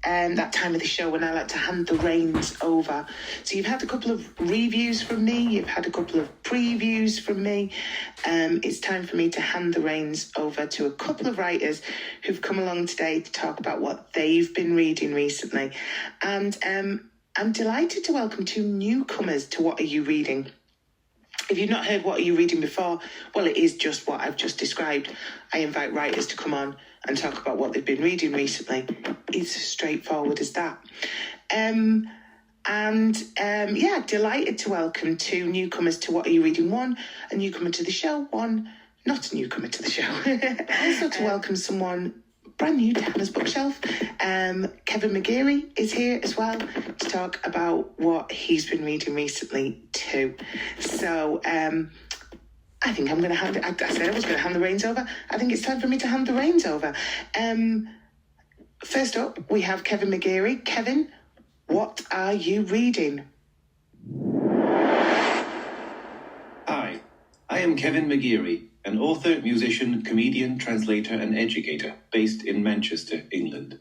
that time of the show when I like to hand the reins over. So you've had a couple of reviews from me, you've had a couple of previews from me. It's time for me to hand the reins over to a couple of writers who've come along today to talk about what they've been reading recently. And I'm delighted to welcome two newcomers to What Are You Reading? If you've not heard What Are You Reading before, well, it is just what I've just described. I invite writers to come on and talk about what they've been reading recently. It's as straightforward as that. Delighted to welcome two newcomers to What Are You Reading? One, a newcomer to the show. One, not a newcomer to the show. Also to welcome someone brand new to Hannah's bookshelf. Kevin McGeary is here as well to talk about what he's been reading recently too. So I think I'm going to hand it. I said I was going to hand the reins over. I think it's time for me to hand the reins over. First up, we have Kevin McGeary. Kevin, what are you reading? Hi, I am Kevin McGeary, an author, musician, comedian, translator, and educator based in Manchester, England.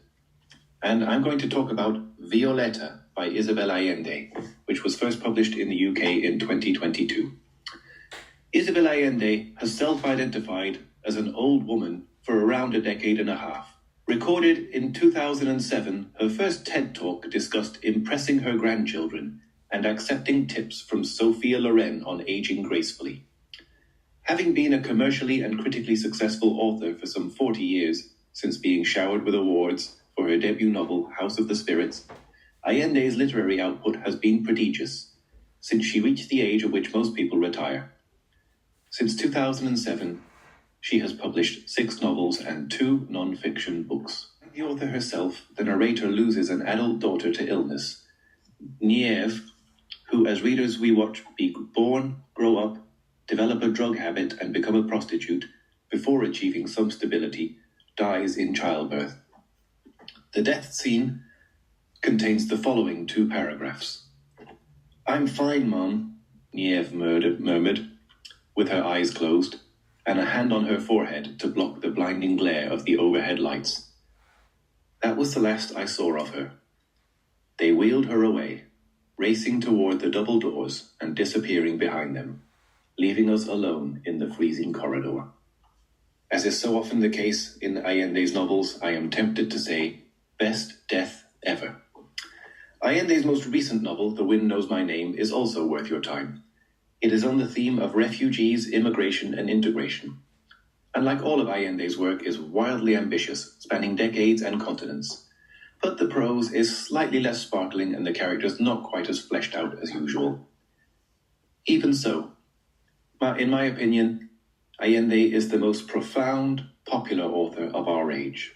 And I'm going to talk about Violeta by Isabel Allende, which was first published in the UK in 2022. Isabel Allende has self-identified as an old woman for around a decade and a half. Recorded in 2007, her first TED Talk discussed impressing her grandchildren and accepting tips from Sophia Loren on aging gracefully. Having been a commercially and critically successful author for some 40 years, since being showered with awards for her debut novel, House of the Spirits, Allende's literary output has been prodigious, since she reached the age at which most people retire. Since 2007, she has published 6 novels and 2 non-fiction books. Like the author herself, the narrator loses an adult daughter to illness. Niamh, who as readers we watch be born, grow up, develop a drug habit and become a prostitute before achieving some stability, dies in childbirth. The death scene contains the following 2 paragraphs. "I'm fine, Mom," Niamh murmured, with her eyes closed, and a hand on her forehead to block the blinding glare of the overhead lights. That was the last I saw of her. They wheeled her away, racing toward the double doors and disappearing behind them, leaving us alone in the freezing corridor. As is so often the case in Allende's novels, I am tempted to say, best death ever. Allende's most recent novel, The Wind Knows My Name, is also worth your time. It is on the theme of refugees, immigration, and integration. And like all of Allende's work, is wildly ambitious, spanning decades and continents. But the prose is slightly less sparkling and the characters not quite as fleshed out as usual. Even so, in my opinion, Allende is the most profound, popular author of our age.